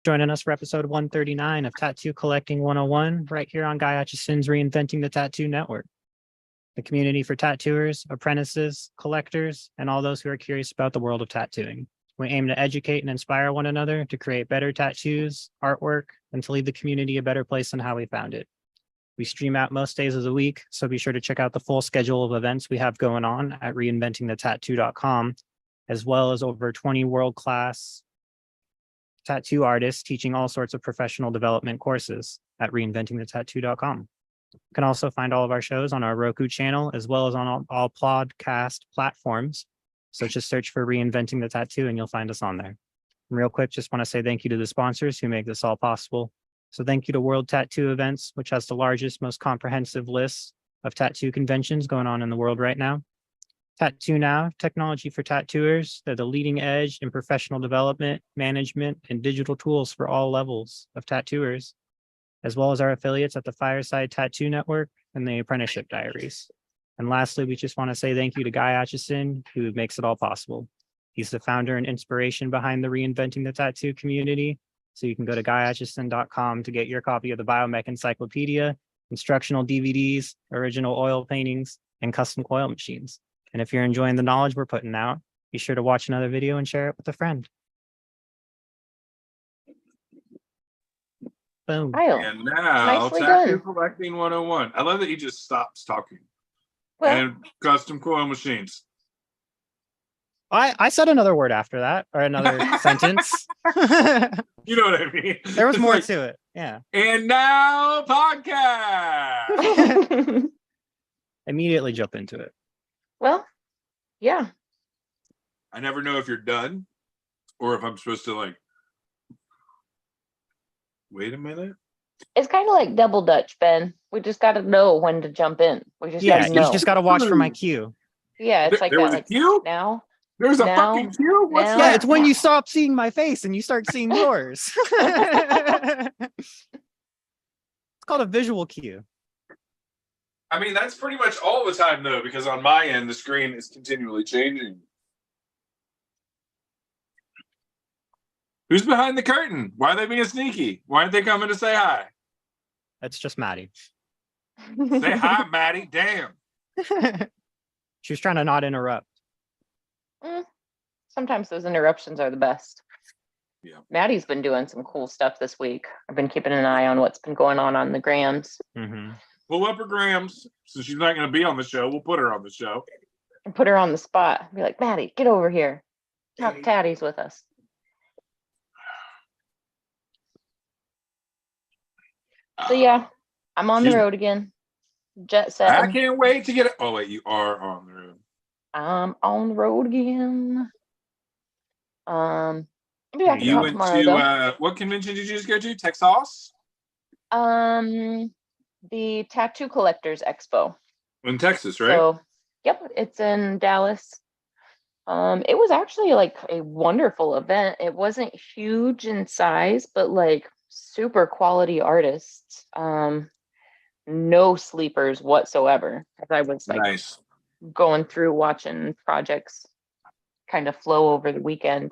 Joining us for episode 139 of Tattoo Collecting 101, right here on Guy Aitchison's Reinventing the Tattoo Network. The community for tattooers, apprentices, collectors, and all those who are curious about the world of tattooing. We aim to educate and inspire one another to create better tattoos, artwork, and to leave the community a better place than how we found it. We stream out most days of the week, so be sure to check out the full schedule of events we have going on at reinventingthetattoo.com, as well as over 20 world-class tattoo artists teaching all sorts of professional development courses at reinventingthetattoo.com. You can also find all of our shows on our Roku channel, as well as on all podcast platforms. So just search for Reinventing the Tattoo and you'll find us on there. And real quick, just want to say thank you to the sponsors who make this all possible. So thank you to World Tattoo Events, which has the largest, most comprehensive list of tattoo conventions going on in the world right now. Tattoo Now, technology for tattooers. They're the leading edge in professional development, management, and digital tools for all levels of tattooers, as well as our affiliates at the Fireside Tattoo Network and the Apprenticeship Diaries. And lastly, we just want to say thank you to Guy Aitchison, who makes it all possible. He's the founder and inspiration behind the Reinventing the Tattoo community. So you can go to guyaitchison.com to get your copy of the Biomech Encyclopedia, instructional DVDs, original oil paintings, and custom coil machines. And if you're enjoying the knowledge we're putting out, be sure to watch another video and share it with a friend. Boom. And now, Tattoo Collecting 101. I love that he just stops talking. Well, and custom coil machines. I said another word after that, or another sentence. You know what I mean? There was more to it. Yeah. And now, podcast. Immediately jump into it. Well, yeah. I never know if you're done or if I'm supposed to like, wait a minute. It's kind of like double Dutch, Ben. We just got to know when to jump in. We just gotta know. You just got to watch for my cue. Yeah, it's like there was a cue? Now. There's a fucking cue? What's that? Yeah, it's when you stop seeing my face and you start seeing yours. It's called a visual cue. I mean, that's pretty much all the time, though, because on my end, the screen is continually changing. Who's behind the curtain? Why are they being sneaky? Why aren't they coming to say hi? That's just Maddie. Say hi, Maddie. Damn. She was trying to not interrupt. Sometimes those interruptions are the best. Yeah. Maddie's been doing some cool stuff this week. I've been keeping an eye on what's been going on the grams. Mm-hmm. Pull up her grams. Since she's not going to be on the show, we'll put her on the show. And put her on the spot. Be like, Maddie, get over here. Talk tatties with us. So yeah, I'm on the road again. Jet set. I can't wait to get it. Oh wait, you are on the road. I'm on the road again. I'll be back you went tomorrow, to what convention did you just go to? Texas? The Tattoo Collectors Expo. In Texas, right? So, yep, it's in Dallas. It was actually like a wonderful event. It wasn't huge in size, but like super quality artists. No sleepers whatsoever. As I was like going through watching projects kind of flow over the weekend.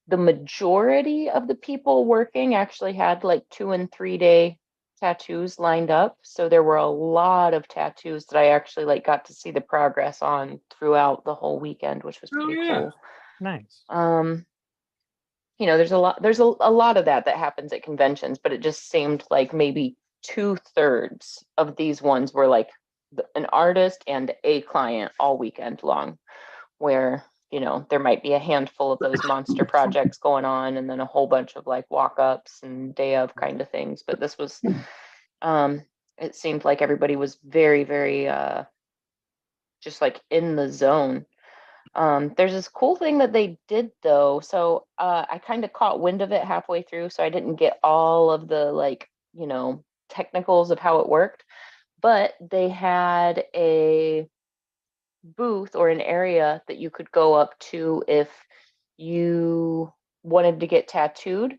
The majority of the people working actually had like 2 and 3 day tattoos lined up. So there were a lot of tattoos that I actually like got to see the progress on throughout the whole weekend, which was pretty cool. Nice. You know, there's a lot of that happens at conventions, but it just seemed like maybe 2/3 of these ones were like an artist and a client all weekend long, where, you know, there might be a handful of those monster projects going on and then a whole bunch of like walk-ups and day of kind of things. But this was, it seemed like everybody was very, very just like in the zone. There's this cool thing that they did though. So I kind of caught wind of it halfway through, so I didn't get all of the like, you know, technicals of how it worked, but they had a booth or an area that you could go up to if you wanted to get tattooed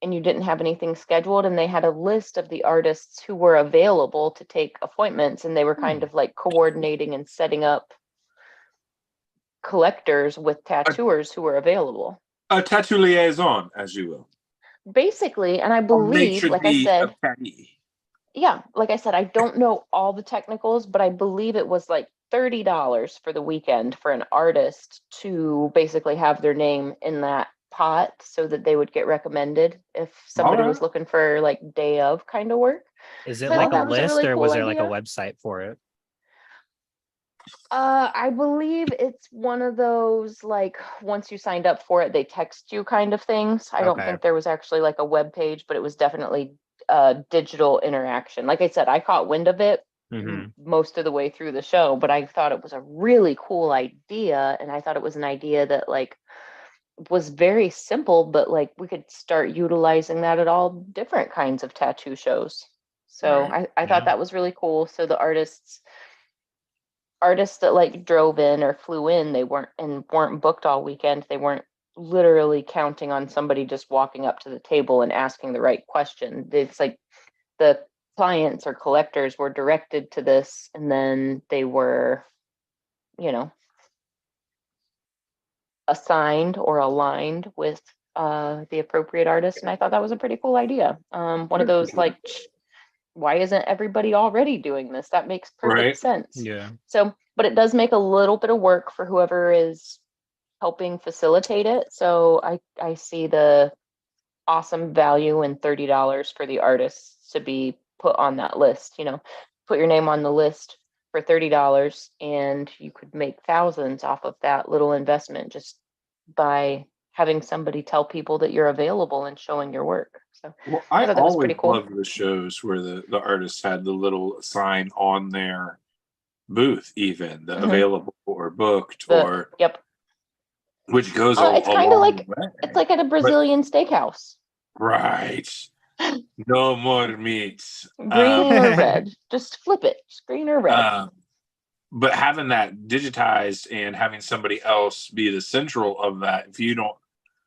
and you didn't have anything scheduled, and they had a list of the artists who were available to take appointments, and they were kind of like coordinating and setting up collectors with tattooers who were available. A tattoo liaison, as you will. basically, and I believe, like I said, yeah, like I said, I don't know all the technicals, but I believe it was like $30 for the weekend for an artist to basically have their name in that pot so that they would get recommended if somebody was looking for like day of kind of work. Is it So I like thought a that was a list really or cool was there like a idea. website for it? I believe it's one of those like once you signed up for it, they text you kind of things. I don't Okay. think there was actually like a web page, but it was definitely digital interaction. Like I said, I caught wind of it most of the way through the show, but I thought it was a really cool idea, and I thought it was an idea that like was very simple, but like we could start utilizing that at all different kinds of tattoo shows. So I thought that was really cool. So the artists that like drove in or flew in, they weren't booked all weekend. They weren't literally counting on somebody just walking up to the table and asking the right question. It's like the clients or collectors were directed to this, and then they were, you know, assigned or aligned with the appropriate artist. And I thought that was a pretty cool idea. One of those like, why isn't everybody already doing this? That makes perfect sense. Yeah. So, but it does make a little bit of work for whoever is helping facilitate it. So I see the awesome value in $30 for the artists to be put on that list. You know, put your name on the list for $30 and you could make thousands off of that little investment just by having somebody tell people that you're available and showing your work. So Well, I I thought that was always pretty cool. loved the shows where the artists had the little sign on their booth, even the available or booked or Yep. which goes It's kind of like way. it's like at a Brazilian steakhouse. Right. No more meat. Green or red. Just flip it. Just green or red. But having that digitized and having somebody else be the central of that, if you don't,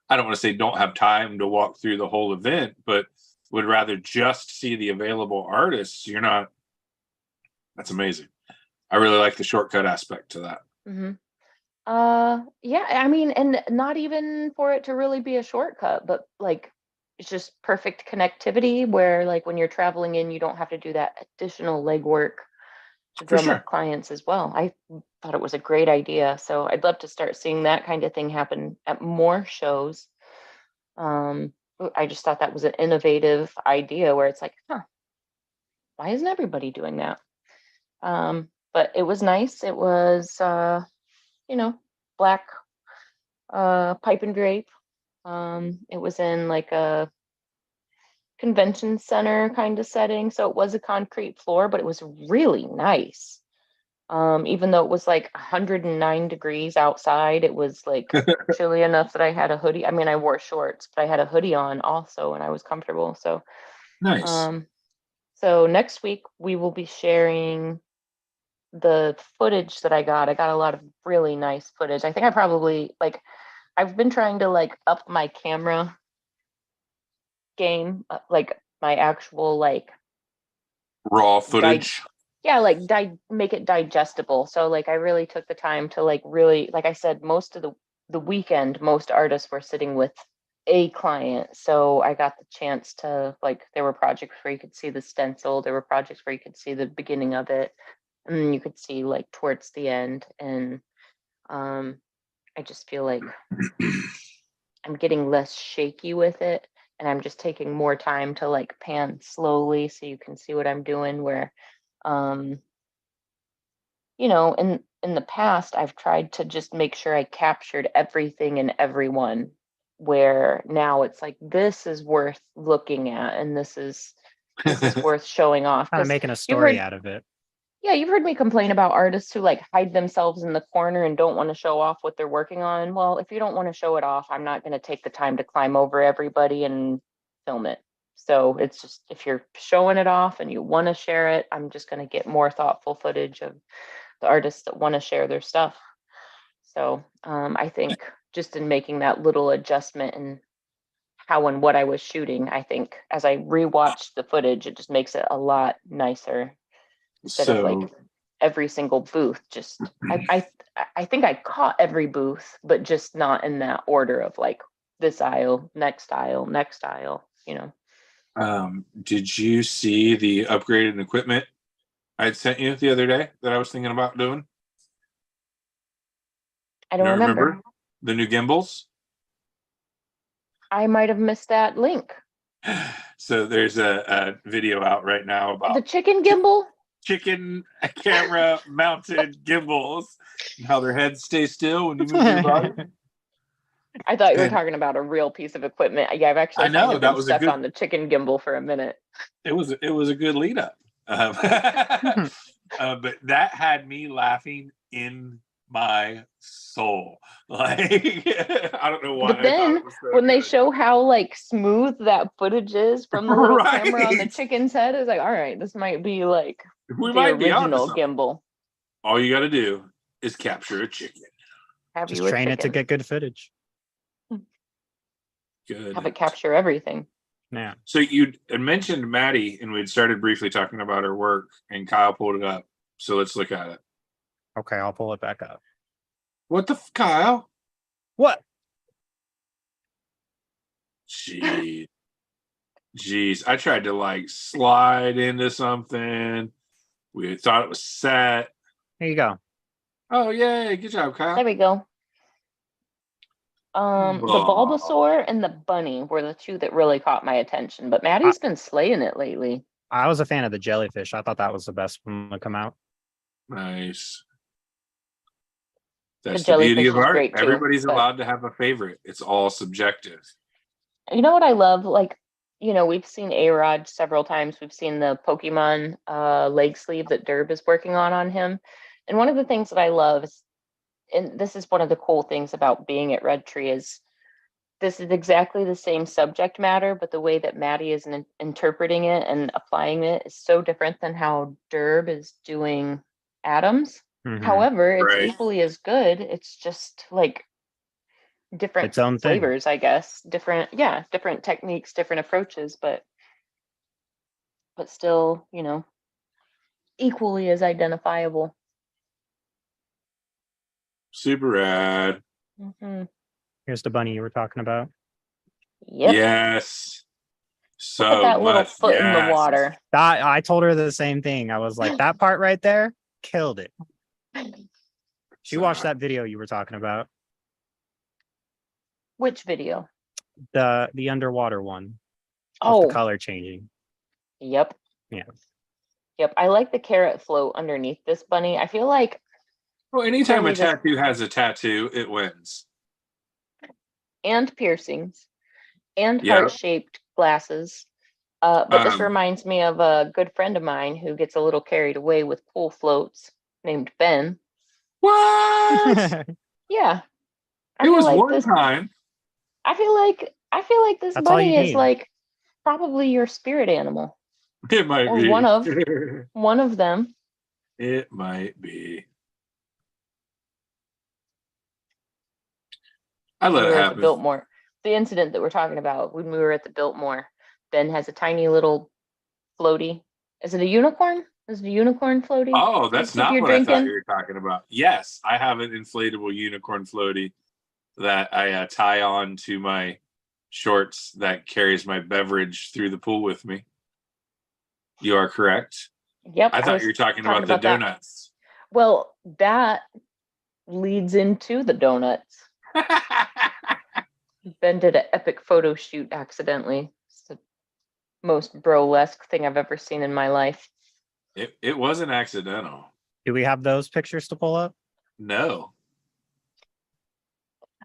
I don't want to say don't have time to walk through the whole event, but would rather just see the available artists, you're not, that's amazing. I really like the shortcut aspect to that. Yeah, I mean, and not even for it to really be a shortcut, but like it's just perfect connectivity where like when you're traveling in, you don't have to do that additional legwork to drum up clients as well. I thought it was a great idea. So I'd love to start seeing that kind of thing happen at more shows. I just thought that was an innovative idea where it's like, why isn't everybody doing that? But it was nice. It was, you know, black pipe and drape. It was in like a convention center kind of setting. So it was a concrete floor, but it was really nice. Even though it was like 109 degrees outside, it was like chilly enough that I had a hoodie. I mean, I wore shorts, but I had a hoodie on also, and I was comfortable. So nice. So next week we will be sharing the footage that I got. I got a lot of really nice footage. I think I probably like I've been trying to like up my camera game, like my actual like raw footage. Like make it digestible. So like I really took the time to like really, like I said, most of the weekend, most artists were sitting with a client. So I got the chance to like, there were projects where you could see the stencil, there were projects where you could see the beginning of it, and then you could see like towards the end. And I just feel like I'm getting less shaky with it, and I'm just taking more time to like pan slowly so you can see what I'm doing. Where you know, in the past I've tried to just make sure I captured everything and everyone, where now it's like this is worth looking at and this is worth showing off. Kind of making a story out of it. Yeah, you've heard me complain about artists who like hide themselves in the corner and don't want to show off what they're working on. Well, if you don't want to show it off, I'm not going to take the time to climb over everybody and film it. So it's just, if you're showing it off and you want to share it, I'm just going to get more thoughtful footage of the artists that want to share their stuff. So I think just in making that little adjustment in how and what I was shooting, I think as I rewatched the footage, it just makes it a lot nicer. Instead of like every single booth, just I think I caught every booth, but just not in that order of like this aisle, next aisle, next aisle, Did you see the upgraded equipment I sent you the other day that I was thinking about doing? I You don't remember. remember the new gimbals? I might have missed that link. So there's a video out right now about The chicken gimbal? chicken camera mounted gimbals and how their heads stay still when you move your body. I thought you were And talking about a real piece of equipment. Yeah, I've actually I know, kind of that been was a stuck good- on the chicken gimbal for a minute. It was a good lead up. But that had me laughing in my soul. Like I don't know why. But then when they show how like smooth that footage is from the little camera on the Right. chicken's head, it's like, all right, this might be like we the might be onto original something. gimbal. All you got to do is capture a chicken. Have Just you a train it to chicken. get good footage. Good. Have it capture everything. Yeah. So you had mentioned Maddie, and we'd started briefly talking about her work, and Kyle pulled it up. So let's look at it. Okay, I'll pull it back up. What the Kyle? What? Jeez. I tried to like slide into something. We thought it was set. Here you go. Oh, yay. Good job, Kyle. There we go. The Bulbasaur and the bunny were the two that really caught my attention, but Maddie's been slaying it lately. I was a fan of the jellyfish. I thought that was the best one to come out. Nice. That's the jellyfish beauty of is art. great too, Everybody's but- allowed to have a favorite. It's all subjective. You know what I love? Like, we've seen A-Rod several times. We've seen the Pokemon leg sleeve that Derb is working on him. And one of the things that I love is, and this is one of the cool things about being at RedTree, is this is exactly the same subject matter, but the way that Maddie is interpreting it and applying it is so different than how Derb is doing Adams. Mhm. However, it's Right. equally as good. It's just like different Its own thing. flavors, I guess. Different techniques, different approaches, but still, equally as identifiable. Super rad. Mm-hmm. Here's the bunny you were talking about. Yep. Yes. So Look at that little much. foot in the Yes. water. I told her the same thing. I was like, that part right there killed it. She watched that video you were talking about. Which video? The underwater one. Of the Oh, color changing. yep. Yeah. Yep. I like the carrot float underneath this bunny. I feel like Well, anytime a Apparently this- tattoo has a tattoo, it wins. and piercings and Yeah. heart-shaped glasses. But this Um, reminds me of a good friend of mine who gets a little carried away with pool floats named Ben. What? Yeah. I It feel was like one this, time. I feel like this That's all you bunny is need. like probably your spirit animal. It might Or be. one of them. It might be. I let We it were at the happen. Biltmore. The incident that we're talking about when we were at the Biltmore, Ben has a tiny little floaty. Is it a unicorn? Is it a unicorn floaty? Oh, that's Sip not your what I thought drinking? you were talking about. Yes, I have an inflatable unicorn floaty that I tie on to my shorts that carries my beverage through the pool with me. You are correct. Yep. I thought was you were talking about the that. donuts. Well, that leads into the donuts. Ben did an epic photo shoot accidentally. It's the most burlesque thing I've ever seen in my life. It wasn't accidental. Do we have those pictures to pull up? No.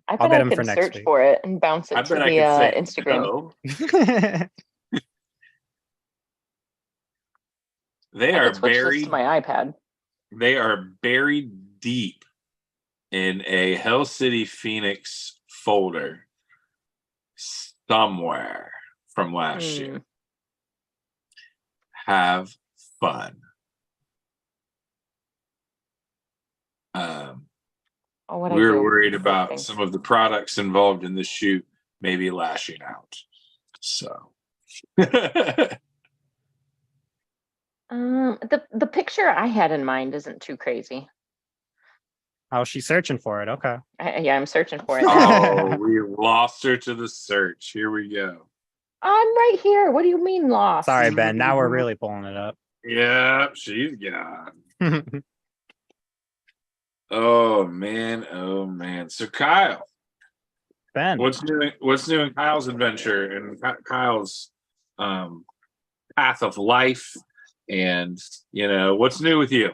I I'll bet get I 'em for could next search week. for it and bounce I it to bet the I could say Instagram. no. That's They I are could switch this buried. to my iPad. They are buried deep in a Hell City Phoenix folder somewhere from last year. Have fun. We were worried about some of the products involved in the shoot maybe lashing out. So The picture I had in mind isn't too crazy. Oh, she's searching for it. Okay. Yeah, I'm searching for it. Oh, we lost her to the search. Here we go. I'm right here. What do you mean lost? Sorry, Ben. Now we're really pulling it up. Yeah, she's gone. Oh man. So Kyle, Ben, what's new in Kyle's adventure and Kyle's path of life, and what's new with you?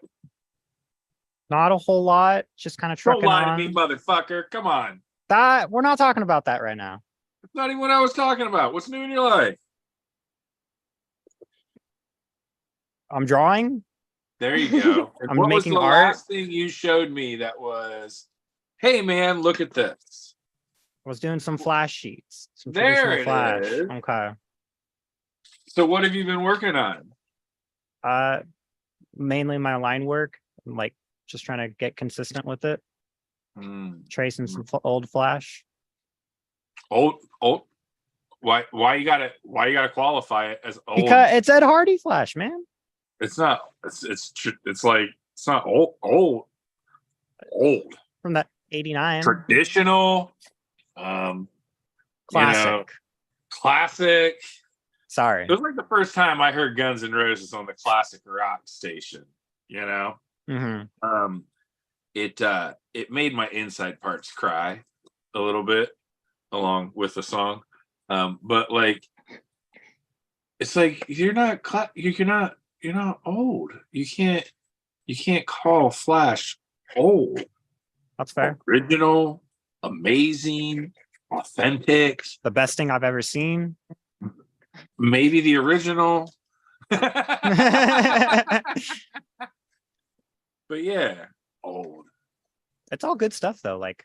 not a whole lot. Just kind of Don't trucking lie to on. me, motherfucker. Come on. That we're not talking about that right now. That's not even what I was talking about. What's new in your life? I'm drawing. There you go. I'm what was making the art. last thing you showed me that was, hey man, look at this? I was doing some flash sheets. Some There traditional it flash. is. Okay. So what have you been working on? Mainly my line work. I'm like just trying to get consistent with it. Tracing some old flash. Old. Why you gotta qualify it as old? Because it's Ed Hardy flash, man. It's not. It's like it's not old. From that 89. Traditional. Classic. Classic. Sorry. It was like the first time I heard Guns N' Roses on the classic rock station. Mm-hmm. It made my inside parts cry a little bit along with the song. But like, it's like you're not old. You can't call Flash old. That's fair. Original, amazing, authentic. The best thing I've ever seen. Maybe the original. But yeah, old. It's all good stuff though. Like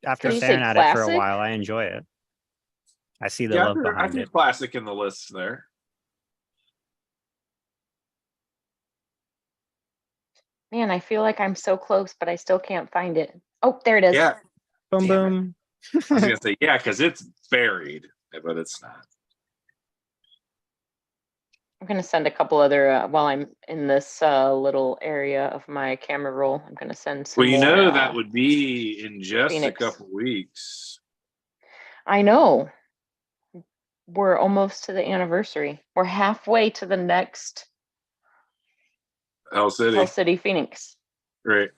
after Did you say staring at it for a classic? while, I enjoy it. I see the Yeah, love I behind think it. classic in the list there. Man, I feel like I'm so close, but I still can't find it. Oh, there it is. Yeah. Boom Damn it. boom. I was gonna say yeah, because it's buried, but it's not. I'm gonna send a couple other while I'm in this little area of my camera roll. I'm gonna send some. Well, more, that would be in just Phoenix. a couple weeks. I know. We're almost to the anniversary. We're halfway to the next Hell City. Hell City Phoenix. Right.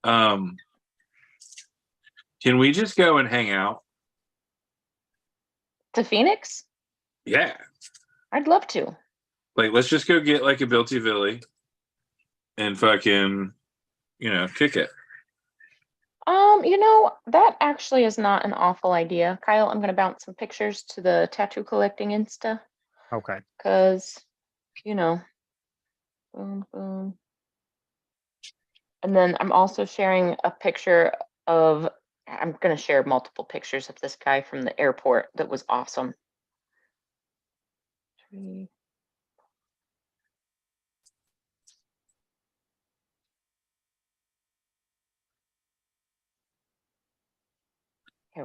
Can we just go and hang out? To Phoenix? Yeah. I'd love to. Like, let's just go get like a Bilty Billy and fucking, kick it. That actually is not an awful idea. Kyle, I'm gonna bounce some pictures to the tattoo collecting Insta. Okay. Cause, boom, boom. And then I'm also sharing a picture of, I'm gonna share multiple pictures of this guy from the airport that was awesome. Here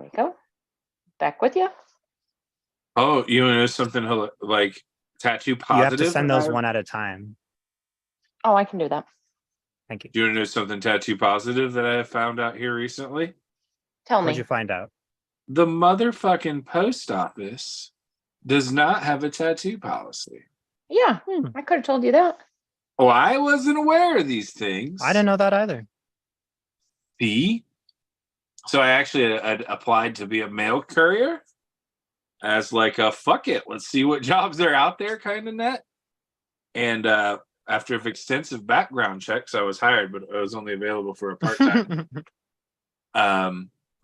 we go. Back with you. Oh, you know something like tattoo positive? You have to send those one at a time. Oh, I can do that. Thank you. Do you want to know something tattoo positive that I found out here recently? Tell What'd me. you find out? The motherfucking post office does not have a tattoo policy. Yeah, I could have told you that. Oh, I wasn't aware of these things. I didn't know that either. See? So I actually applied to be a mail courier as like a fuck it, let's see what jobs are out there kind of net. And after extensive background checks, I was hired, but I was only available for a part-time.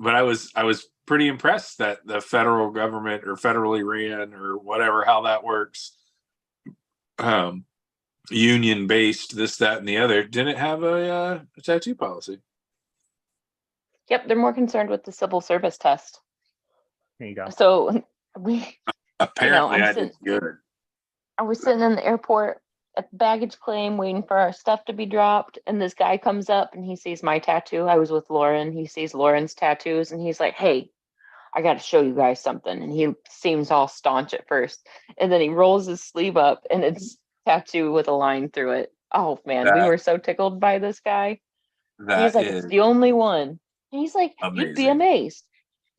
But I was pretty impressed that the federal government or federally ran or whatever, how that works, union based, this, that, and the other, didn't have a tattoo policy. Yep, they're more concerned with the civil service test. There you go. So Apparently, I did good. I was sitting in the airport at the baggage claim waiting for our stuff to be dropped, and this guy comes up and he sees my tattoo. I was with Lauren. He sees Lauren's tattoos and he's like, "Hey, I got to show you guys something." And he seems all staunch at first, and then he rolls his sleeve up and it's tattoo with a line through it. Oh man, we were so tickled by this guy. He's That like, is it's the only one. And he's like, you'd be amazing. amazed.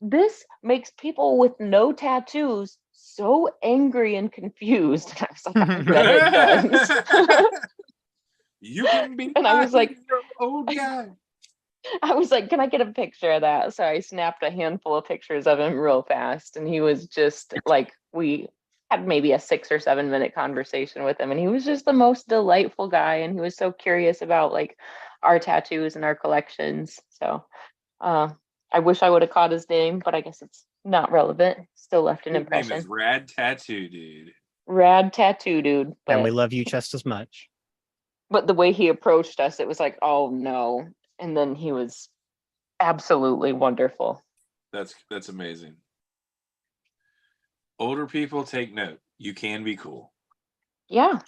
This makes people with no tattoos so angry and confused. And I was like, I bet it does. You can be And I my was like, hero, old guy. I was like, can I get a picture of that? So I snapped a handful of pictures of him real fast. And he was just like, we had maybe a 6 or 7 minute conversation with him. And he was just the most delightful guy. And he was so curious about like our tattoos and our collections. So I wish I would have caught his name, but I guess it's not relevant. Still left an His name is impression. Rad Tattoo Dude. Rad tattoo dude. And we love you just as much. But the way he approached us, it was like, oh no. And then he was absolutely wonderful. That's amazing. Older people, take note. You can be cool. Yeah.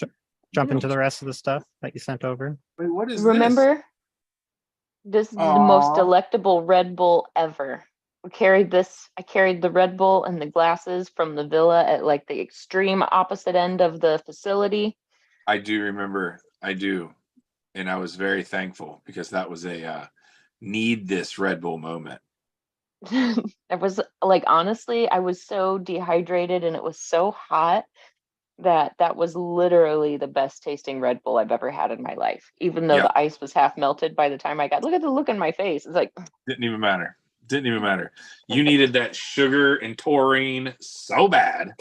Jump into the rest of the stuff that you sent over. Wait, what is Remember, this is the most delectable Red Bull ever. I carried the Red Bull and the glasses from the villa at like the extreme opposite end of the facility. I do remember. I do. And I was very thankful because that was a need this Red Bull moment. It was like, honestly, I was so dehydrated and it was so hot that was literally the best tasting Red Bull I've ever had in my life. Even though the ice was half melted by the time I got, look at the look in my face. It's like, Didn't even matter. Didn't even matter. You needed that sugar and taurine so bad.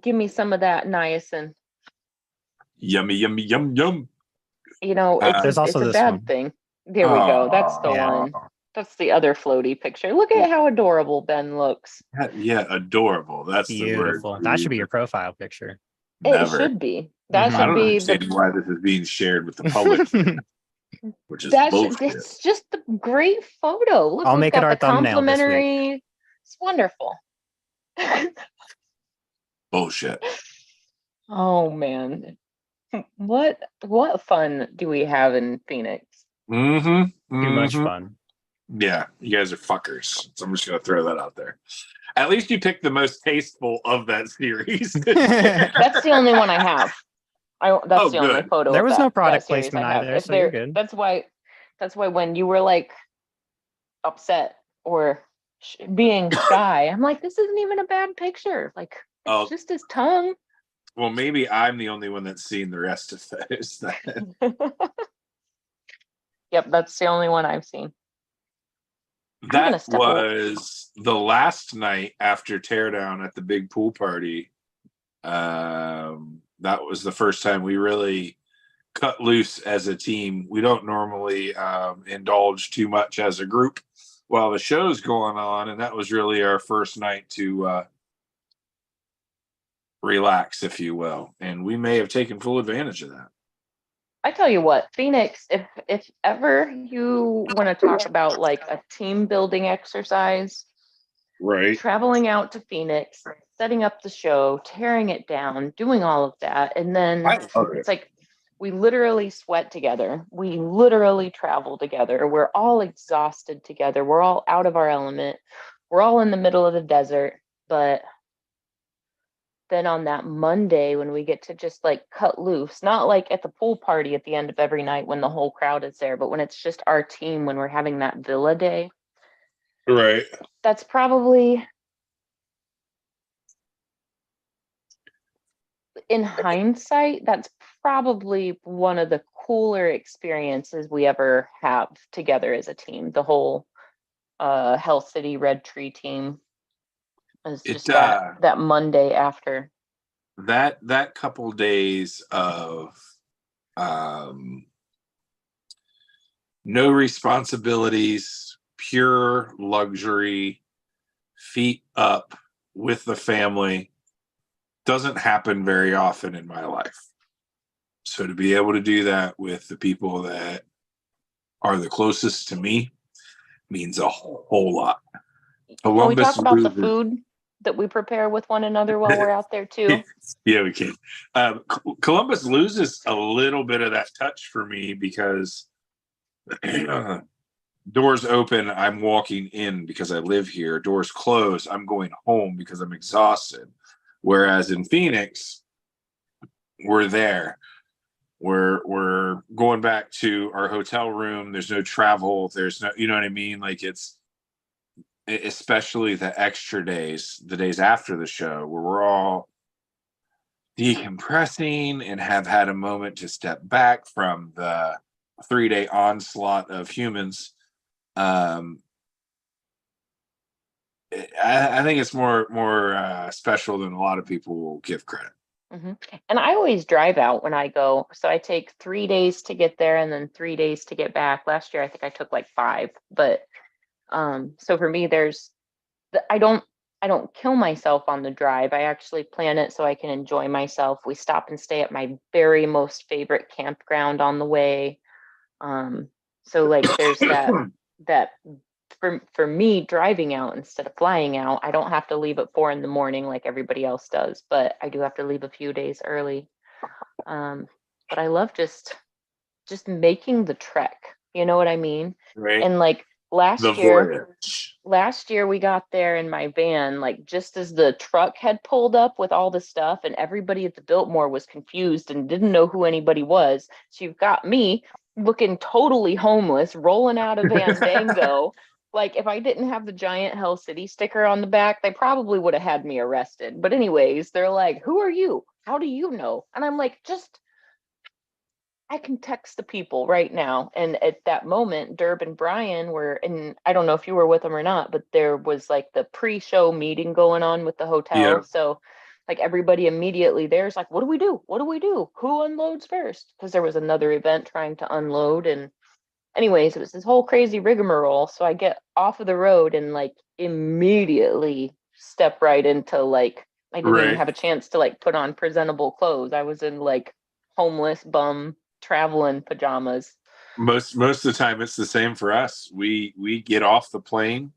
give me some of that niacin. Yummy, yummy, yum, yum. You know, There's also it's a this bad one. thing. There we go. That's the one. That's the other floaty picture. Look at how adorable Ben looks. Yeah, adorable. That's Beautiful. the word. That should be your profile picture. It Never. should be. That Mhm. I should don't be understand why this is being shared with the public, which is bullshit. it's just a great photo. Look, I'll we've make it got our the thumbnail this week. complimentary. It's wonderful. Bullshit. Oh man. What fun do we have in Phoenix? Mm-hmm. Too much fun. Yeah, you guys are fuckers. So I'm just gonna throw that out there. At least you picked the most tasteful of that series. That's the only one I have. That's the only good. photo. There of was that, no product that series placement I have. either, If so you're there- good. That's why when you were like upset or being shy, I'm like, this isn't even a bad picture. Like, it's just his tongue. Well, maybe I'm the only one that's seen the rest of those. Yep, that's the only one I've seen. That was the last night after teardown at the big pool party. That was the first time we really cut loose as a team. We don't normally indulge too much as a group while the show's going on, and that was really our first night to relax, if you will. And we may have taken full advantage of that. I tell you what, Phoenix, if ever you want to talk about like a team building exercise, right? Traveling out to Phoenix, setting up the show, tearing it down, doing all of that. And then it's like we literally sweat together. We literally travel together. We're all exhausted together. We're all out of our element. We're all in the middle of the desert. But then on that Monday, when we get to just like cut loose, not like at the pool party at the end of every night when the whole crowd is there, but when it's just our team, when we're having that villa day. Right. That's probably, in hindsight, that's probably one of the cooler experiences we ever have together as a team. The whole Hell City RedTree team. It's just that Monday after. That couple days of no responsibilities, pure luxury, feet up with the family doesn't happen very often in my life. So to be able to do that with the people that are the closest to me means a whole lot. Can we talk about the food that we prepare with one another while we're out there too? Yeah, we can. Columbus loses a little bit of that touch for me because doors open, I'm walking in because I live here. Doors close, I'm going home because I'm exhausted. Whereas in Phoenix, we're there. we're going back to our hotel room. There's no travel. There's no, you know what I mean? Like it's, especially the extra days, the days after the show, where we're all decompressing and have had a moment to step back from the 3-day onslaught of humans. I think it's more special than a lot of people will give credit. Mm-hmm. And I always drive out when I go. So I take 3 days to get there and then 3 days to get back. Last year, I think I took like 5. But so for me, I don't kill myself on the drive. I actually plan it so I can enjoy myself. We stop and stay at my very most favorite campground on the way. So like there's that for me driving out instead of flying out, I don't have to leave at 4 a.m. like everybody else does, but I do have to leave a few days early. But I love just making the trek. You know what I mean? Right. And like The voyage. last year we got there in my van, like just as the truck had pulled up with all the stuff and everybody at the Biltmore was confused and didn't know who anybody was. So you've got me looking totally homeless, rolling out of Fandango. Like if I didn't have the giant Hell City sticker on the back, they probably would have had me arrested. But anyways, they're like, "Who are you? How do you know?" And I'm like, I can text the people right now. And at that moment, Derb and Brian were, and I don't know if you were with them or not, but there was like the pre-show meeting going on with the hotel. Yeah. So like everybody immediately there's like, what do we do? What do we do? Who unloads first? Because there was another event trying to unload. And anyways, it was this whole crazy rigmarole. So I get off of the road and like immediately step right into like, I didn't even Right. have a chance to like put on presentable clothes. I was in like homeless bum traveling pajamas. Most of the time it's the same for us. We get off the plane,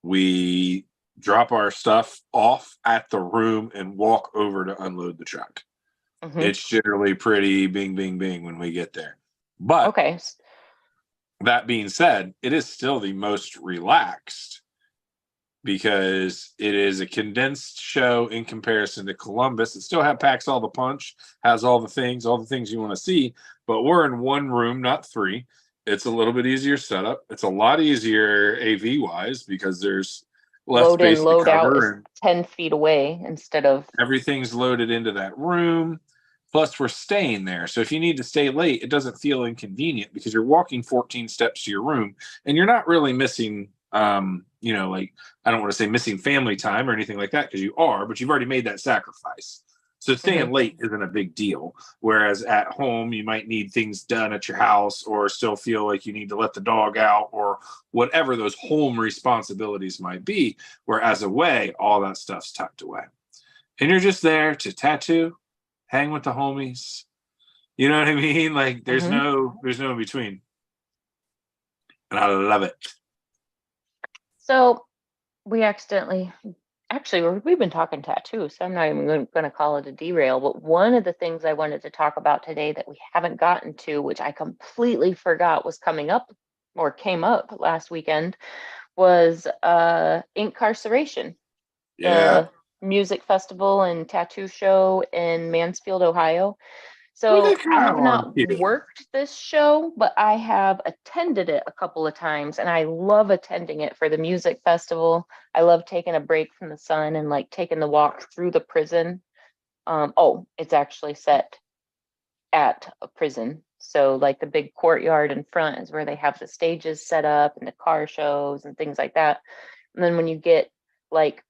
we drop our stuff off at the room and walk over to unload the truck. Mm-hmm. It's generally pretty bing bing bing when we get there. But okay, that being said, it is still the most relaxed because it is a condensed show in comparison to Columbus. It still packs all the punch, has all the things you want to see, but we're in one room, not 3. It's a little bit easier setup. It's a lot easier AV wise because there's less load space in, to load out cover is and 10 feet away instead of everything's loaded into that room. Plus, we're staying there. So if you need to stay late, it doesn't feel inconvenient because you're walking 14 steps to your room and you're not really missing, like, I don't want to say missing family time or anything like that because you are, but you've already made that sacrifice. So staying late isn't a big deal. Whereas at home, you might need things done at your house or still feel like you need to let the dog out or whatever those home responsibilities might be. Whereas away, all that stuff's tucked away. And you're just there to tattoo, hang with the homies. You know what I mean? Like there's no in between. And I love it. So we we've been talking tattoo, so I'm not even going to call it a derail. But one of the things I wanted to talk about today that we haven't gotten to, which I completely forgot was coming up or came up last weekend, was Inkcarceration, Yeah. the music festival and tattoo show in Mansfield, Ohio. So I have not worked this show, but I have attended it a couple of times and I love attending it for the music festival. I love taking a break from the sun and like taking the walk through the prison. It's actually set at a prison. So like the big courtyard in front is where they have the stages set up and the car shows and things like that. And then when you get like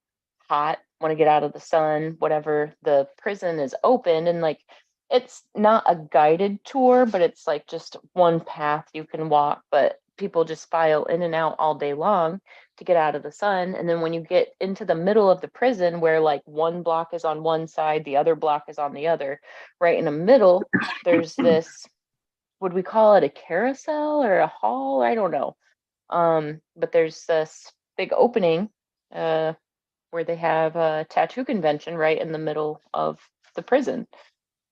hot, want to get out of the sun, whatever, the prison is open and like it's not a guided tour, but it's like just one path you can walk, but people just file in and out all day long to get out of the sun. And then when you get into the middle of the prison where like one block is on one side, the other block is on the other, right in the middle, there's this, would we call it a carousel or a hall? I don't know. But there's this big opening where they have a tattoo convention right in the middle of the prison.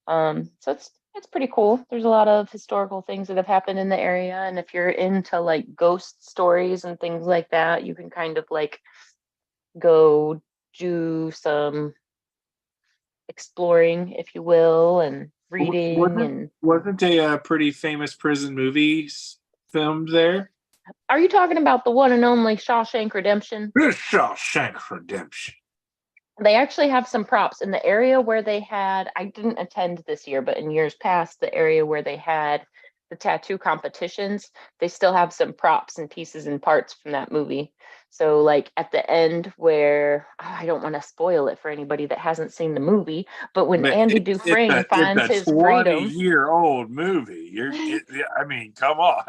So it's pretty cool. There's a lot of historical things that have happened in the area, and if you're into like ghost stories and things like that, you can kind of like go do some exploring, if you will, and reading. Wasn't a pretty famous prison movie filmed there? Are you talking about the one and only Shawshank Redemption? Shawshank Redemption. They actually have some props in the area where they had, I didn't attend this year, but in years past, the area where they had the tattoo competitions, they still have some props and pieces and parts from that movie. So like at the end where, I don't want to spoil it for anybody that hasn't seen the movie, but when Andy Dufresne finds his freedom. 20-year-old movie. I mean, come on.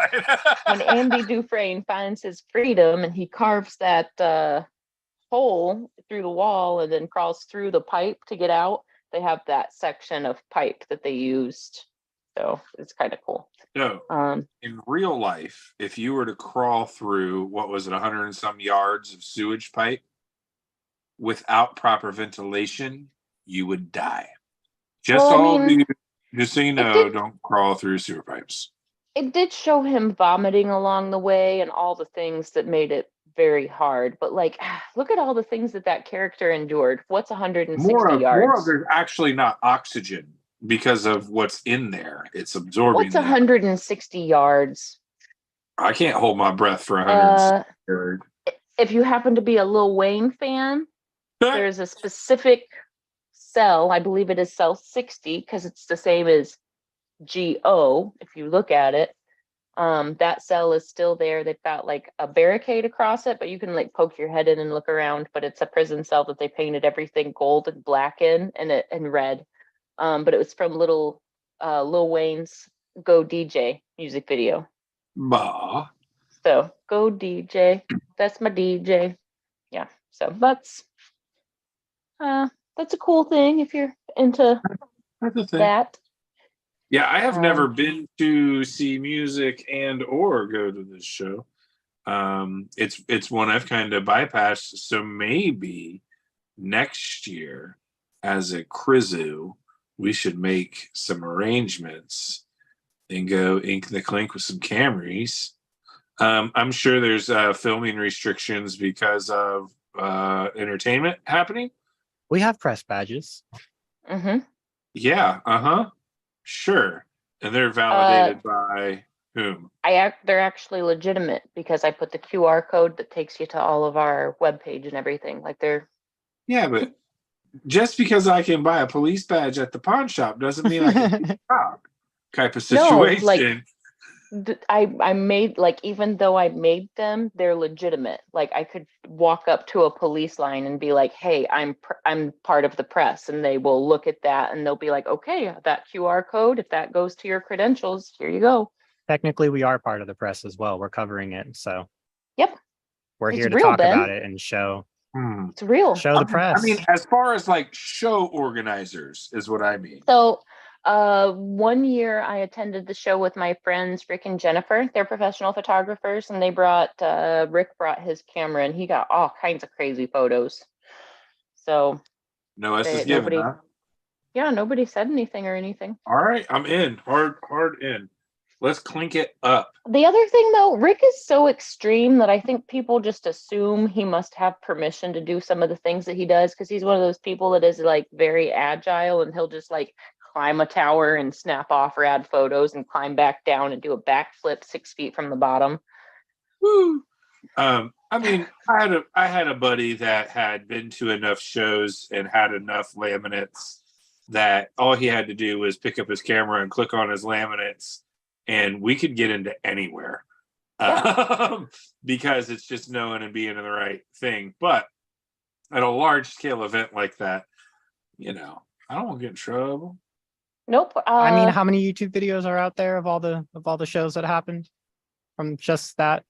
When Andy Dufresne finds his freedom and he carves that hole through the wall and then crawls through the pipe to get out, they have that section of pipe that they used. So it's kind of cool. So in real life, if you were to crawl through, what was it, 100 and some yards of sewage pipe without proper ventilation, you would die. Just so you know, don't crawl through sewer pipes. It did show him vomiting along the way and all the things that made it very hard, but like, look at all the things that character endured. What's 160 yards? More of there's actually not oxygen because of what's in there. It's absorbing. What's 160 yards? I can't hold my breath for 160 yards. If you happen to be a Lil Wayne fan, there's a specific cell. I believe it is cell 60 because it's the same as GO. If you look at it, that cell is still there. They've got like a barricade across it, but you can like poke your head in and look around. But it's a prison cell that they painted everything gold and black in and red. But it was from Lil Wayne's Go DJ music video. Bah. So Go DJ, that's my DJ. Yeah. So that's a cool thing if you're into that. Yeah, I have never been to see music and or go to this show. It's one I've kind of bypassed. So maybe next year, as a Krizu, we should make some arrangements and go ink the clink with some Camrys. I'm sure there's filming restrictions because of entertainment happening. We have press badges. Mm-hmm. Yeah. Sure. And they're validated by whom? They're actually legitimate because I put the QR code that takes you to all of our webpage and everything. Like they're. Yeah, but just because I can buy a police badge at the pawn shop doesn't mean I can be a cop type of situation. No, like I made, like, even though I made them, they're legitimate. Like I could walk up to a police line and be like, hey, I'm part of the press, and they will look at that and they'll be like, okay, that QR code, if that goes to your credentials, here you go. Technically, we are part of the press as well. We're covering it. So yep, we're here to talk about it and show. It's real. Show the press. I mean, as far as like show organizers is what I mean. So 1 year I attended the show with my friends Rick and Jennifer. They're professional photographers, and they brought Rick brought his camera, and he got all kinds of crazy photos. So no S is given, huh? Yeah, nobody said anything or anything. All right, I'm in. Hard in. Let's clink it up. The other thing, though, Rick is so extreme that I think people just assume he must have permission to do some of the things that he does, because he's one of those people that is like very agile, and he'll just like climb a tower and snap off rad photos and climb back down and do a backflip 6 feet from the bottom. Woo. I mean, I had a buddy that had been to enough shows and had enough laminates that all he had to do was pick up his camera and click on his laminates, and we could get into anywhere. Because it's just knowing and being in the right thing. But at a large scale event like that, I don't want to get in trouble. Nope. I mean, how many YouTube videos are out there of all the shows that happened from just that?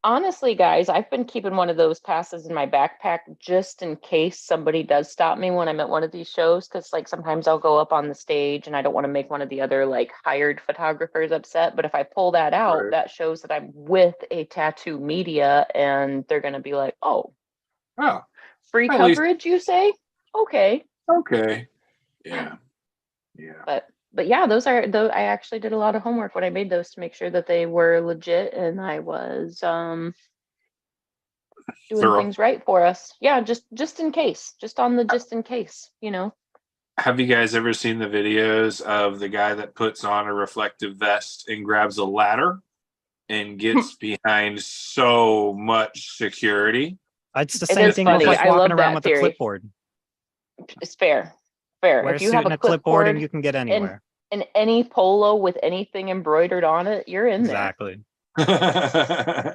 Honestly, guys, I've been keeping one of those passes in my backpack just in case somebody does stop me when I'm at one of these shows, because like sometimes I'll go up on the stage and I don't want to make one of the other like hired photographers upset. But if I pull that out, that shows that I'm with a tattoo media, and they're going to be like, oh, free coverage, you say? Okay. Yeah. But yeah, I actually did a lot of homework when I made those to make sure that they were legit, and I was doing things right for us. Yeah, just in case, just in case, Have you guys ever seen the videos of the guy that puts on a reflective vest and grabs a ladder and gets behind so much security? It's the It same is thing with funny. like I walking love around that with a theory. clipboard. It's fair. Fair. Wear a If you suit have and a a clipboard and clipboard you can get anywhere. and any polo with anything embroidered on it, you're in there. Exactly.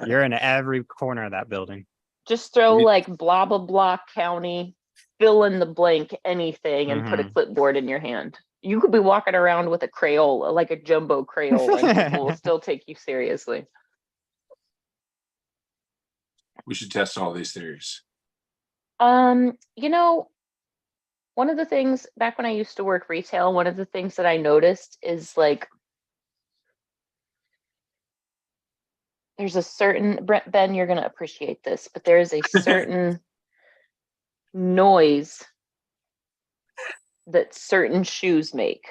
You're in every corner of that building. Just throw like blah blah blah county, fill in the blank anything, and put a Mhm. clipboard in your hand. You could be walking around with a Crayola, like a jumbo Crayola, and people will still take you seriously. We should test all these theories. You know, one of the things back when I used to work retail, one of the things that I noticed is like there's a certain Ben, you're gonna appreciate this, but there is a certain noise that certain shoes make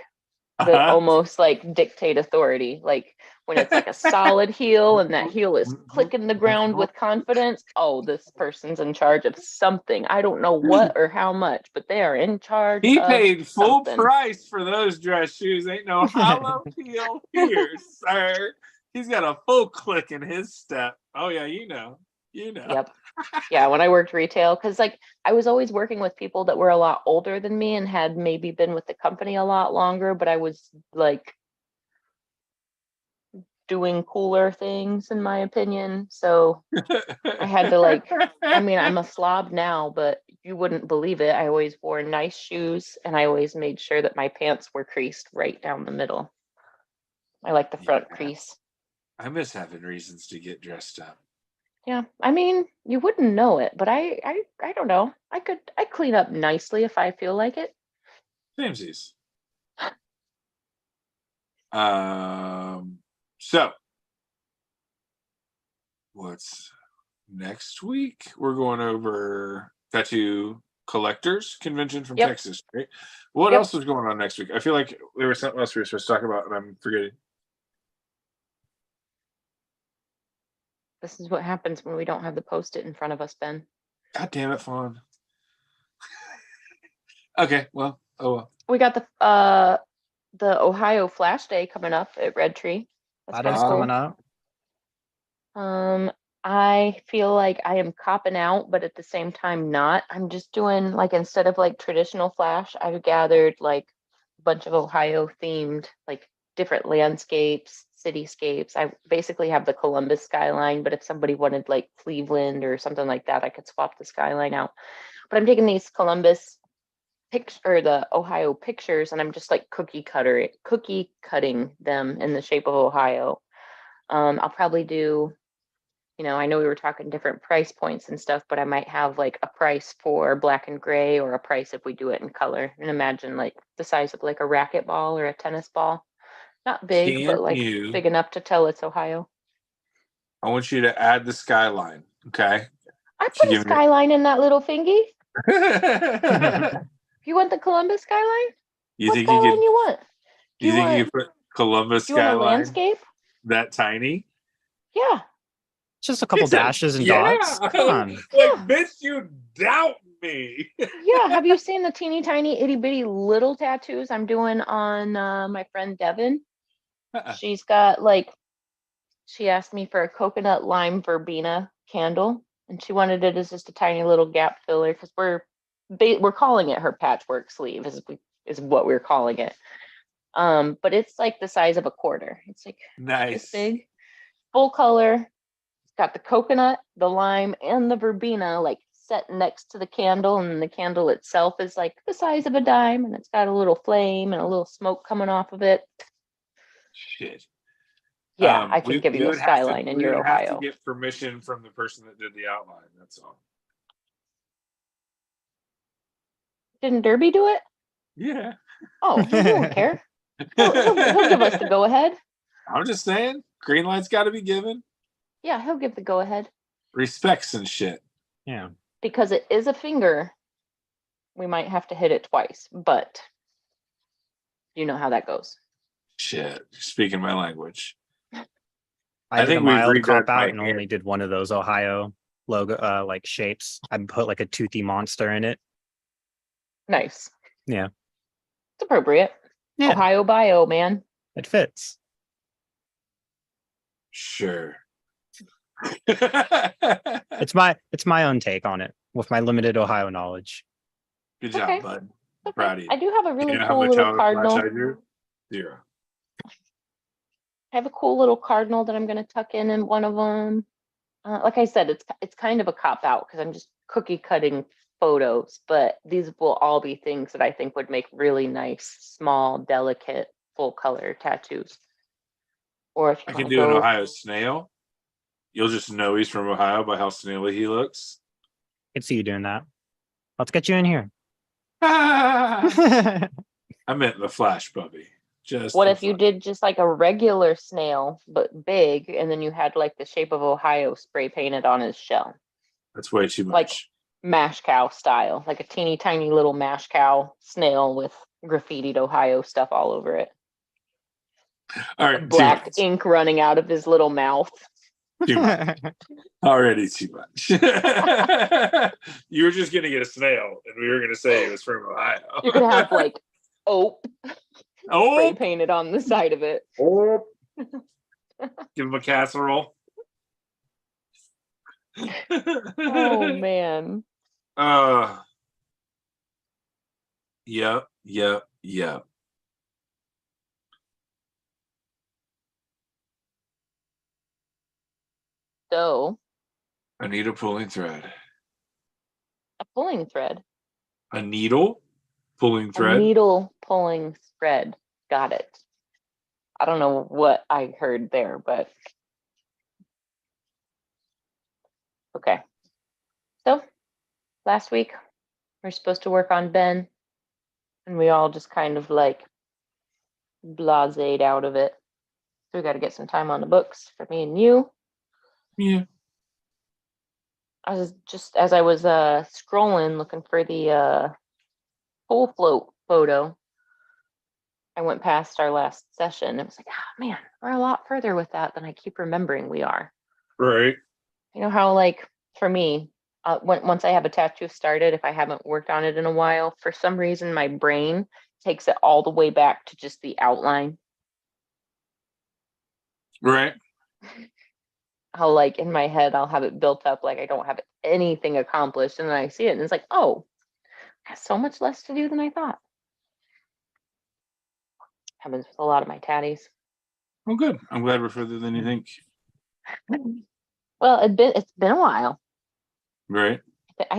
that almost like dictate authority. Like when it's like a solid heel and that heel is clicking the ground with confidence. Oh, this person's in charge of something. I don't know what or how much, but they are in charge. He of paid full something. price for those dress shoes. Ain't no hollow heel here, sir. He's got a full click in his step. Oh yeah, you know. Yep. Yeah, when I worked retail, because like I was always working with people that were a lot older than me and had maybe been with the company a lot longer, but I was like doing cooler things in my opinion. So I had to like, I mean, I'm a slob now, but you wouldn't believe it. I always wore nice shoes and I always made sure that my pants were creased right down the middle. I like the front crease. I miss having reasons to get dressed up. Yeah, I mean, you wouldn't know it, but I don't know. I clean up nicely if I feel like it. Samesies. So what's next week? We're going over Tattoo Collectors Convention from Yep. Texas, right? What Yep. else is going on next week? I feel like there was something else we were supposed to talk about, and I'm forgetting. This is what happens when we don't have the Post-it in front of us, Ben. God damn it, Fawn. Okay, well, oh well. We got the Ohio Flash Day coming up at RedTree. That's That is kinda coming up. I feel like I am copping out, but at the same time not. I'm just doing like instead of like traditional Flash, I've gathered like a bunch of Ohio themed, like different landscapes, cityscapes. I basically have the Columbus skyline, but if somebody wanted like Cleveland or something like that, I could swap the skyline out. But I'm taking these Columbus or the Ohio pictures and I'm just like cookie cutting them in the shape of Ohio. I'll probably do, you know, I know we were talking different price points and stuff, but I might have like a price for black and gray or a price if we do it in color. And imagine like the size of like a racquetball or a tennis ball. Not big, but like big enough to tell it's Ohio. I want you to add the skyline, okay? I put a skyline in that little thingy. You want the Columbus skyline? You what think skyline you could? you want? You think you could put Columbus You want a skyline landscape? that tiny? Yeah. Just a couple dashes and dots. Come on. Like, bitch, you doubt me. Yeah. Have you seen the teeny tiny itty bitty little tattoos I'm doing on my friend Devin? She's got like, she asked me for a coconut lime verbena candle, and she wanted it as just a tiny little gap filler because we're calling it her patchwork sleeve is what we're calling it. But it's like the size of a quarter. It's like nice, this big, full color. It's got the coconut, the lime, and the verbena like set next to the candle, and the candle itself is like the size of a dime, and it's got a little flame and a little smoke coming off of it. Shit. Yeah, I could give you a skyline in your Ohio. We would have to get permission from the person that did the outline. That's all. Didn't Derby do it? Yeah. Oh, he won't care. He'll give us the go ahead. I'm just saying, green light's got to be given. Yeah, he'll give the go ahead. Respects and shit. Yeah. Because it is a finger, we might have to hit it twice, but you know how that goes. Shit, speaking my language. I did a mild cop out and only did one of those Ohio logo like shapes. I put like a toothy monster in it. Nice. Yeah. appropriate. Yeah. Ohio bio, man. It fits. Sure. It's my own take on it with my limited Ohio knowledge. Good job, Okay. bud. Okay. Proud of you. I do have a You really know how cool much little cardinal. I do? 0. I have a cool little cardinal that I'm going to tuck in one of them. Like I said, it's kind of a cop out because I'm just cookie cutting photos, but these will all be things that I think would make really nice, small, delicate, full color tattoos. Or if you I want can to do an go, Ohio snail. You'll just know he's from Ohio by how snaily he looks. I can see you doing that. Let's get you in here. I meant the flash puppy. Just what the if you Flash. did just like a regular snail but big, and then you had like the shape of Ohio spray painted on his shell, That's way too much. like mash cow style, like a teeny tiny little mash cow snail with graffitied Ohio stuff all over it. All right, Black ink running out of his little mouth. Too much. Already too much. You were just gonna get a snail, and we were gonna say it was from Ohio. You're gonna have like ope spray Oh, painted on the side of it. oh. Give him a casserole. Oh man. Yep. So I need a pulling thread. a pulling thread. A needle pulling A thread. needle pulling thread. Got it. I don't know what I heard there, but okay. So last week we are supposed to work on Ben, and we all just kind of like blased out of it. So we got to get some time on the books for me and you. Yeah. I was just, as I was scrolling looking for the full float photo, I went past our last session. It was like, oh man, we're a lot further with that than I keep remembering we are. Right. You know how, like, for me, once I have a tattoo started, if I haven't worked on it in a while, for some reason my brain takes it all the way back to just the outline. Right. How, like, in my head I'll have it built up like I don't have anything accomplished, and then I see it and it's like, oh, I have so much less to do than I thought. Happens with a lot of my tatties. Well, good. I'm glad we're further than you think. Well, it's been a while. Right.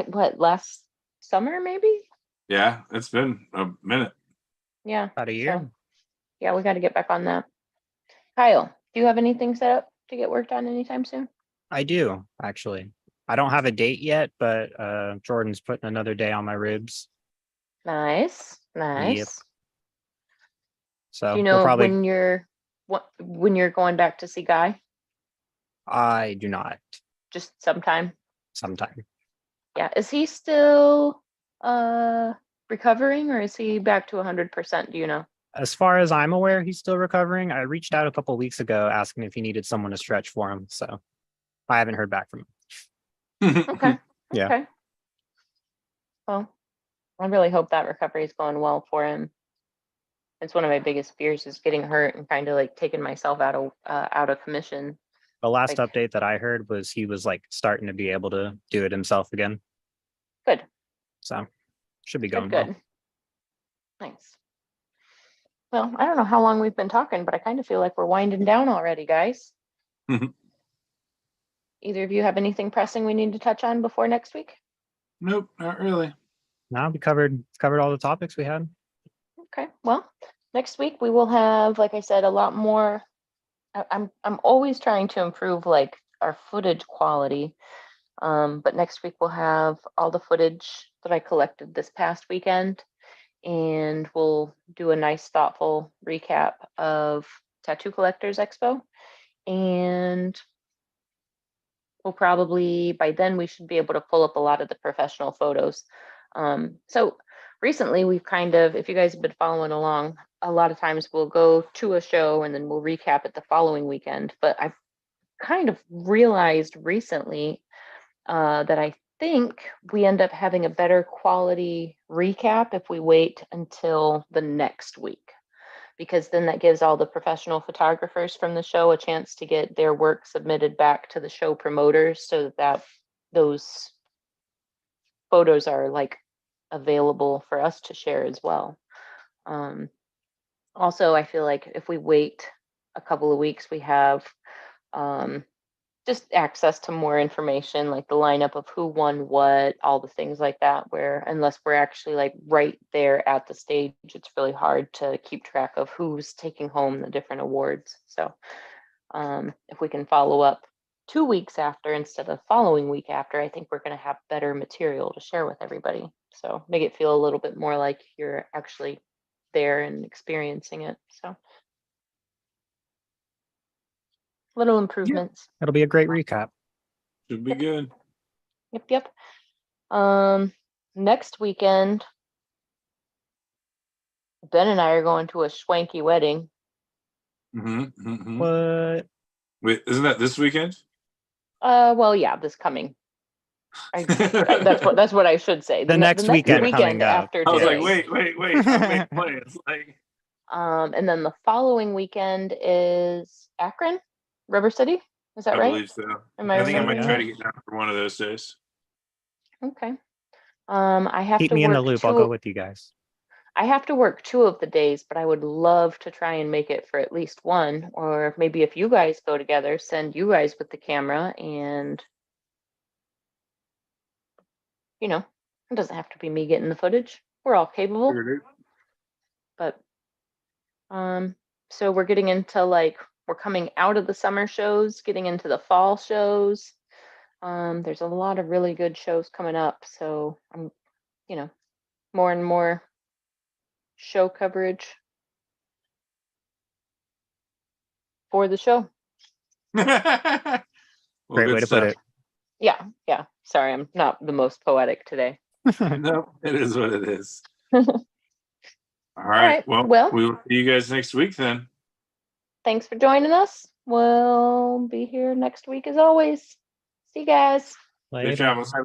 What, last summer maybe? Yeah, it's been a minute. Yeah. About a year. So, yeah, we got to get back on that. Kyle, do you have anything set up to get worked on anytime soon? I do, actually. I don't have a date yet, but Jordan's putting another day on my ribs. Nice. Yep. So Do you we'll know probably. when you're going back to see Guy? I do not. Just sometime. Sometime. Yeah. Is he still recovering, or is he back to 100%? Do you know? As far as I'm aware, he's still recovering. I reached out a couple of weeks ago asking if he needed someone to stretch for him. So I haven't heard back from him. Okay. Yeah. Okay. Well, I really hope that recovery is going well for him. It's one of my biggest fears is getting hurt and kind of like taking myself out of commission. The last Like- update that I heard was he was like starting to be able to do it himself again. Good. So should be Good. going well. Good. Nice. Well, I don't know how long we've been talking, but I kind of feel like we're winding down already, guys. Mhm. Either of you have anything pressing we need to touch on before next week? Nope, not really. Now we covered all the topics we had. Okay. Well, next week we will have, like I said, a lot more. I'm always trying to improve like our footage quality. But next week we'll have all the footage that I collected this past weekend, and we'll do a nice thoughtful recap of Tattoo Collectors Expo. And we'll probably, by then we should be able to pull up a lot of the professional photos. So recently we've kind of, if you guys have been following along, a lot of times we'll go to a show and then we'll recap it the following weekend. But I've kind of realized recently that I think we end up having a better quality recap if we wait until the next week, because then that gives all the professional photographers from the show a chance to get their work submitted back to the show promoters so that those photos are like available for us to share as well. Also, I feel like if we wait a couple of weeks, we have just access to more information, like the lineup of who won what, all the things like that, where unless we're actually like right there at the stage, it's really hard to keep track of who's taking home the different awards. So if we can follow up 2 weeks after instead of following week after, I think we're going to have better material to share with everybody. So make it feel a little bit more like you're actually there and experiencing it. So little improvements. It'll be a great recap. Should be good. Yep. Next weekend, Ben and I are going to a swanky wedding. What? Wait, isn't that this weekend? Well, yeah, this coming. That's what I should say. The next weekend coming up. after I was today. like, wait, I'm making plans. Like, And then the following weekend is Akron, River City. Is that I right? believe so. Am I think I might remembering try that? to get down for one of those days. Okay. I have Keep to me in the work loop. I'll go with you guys. I have to work 2 of the days, but I would love to try and make it for at least one. Or maybe if you guys go together, send you guys with the camera, and it doesn't have to be me getting the footage. We're all capable. But so we're getting into we're coming out of the summer shows, getting into the fall shows. There's a lot of really good shows coming up, so I'm more and more show coverage for the show. Well, Great good way to stuff. put it. Yeah. Sorry, I'm not the most poetic today. No, it is what it is. All All right. right. Well, we will see you guys next week then. Thanks for joining us. We'll be here next week as always. See you guys. Good Later. job. Let's have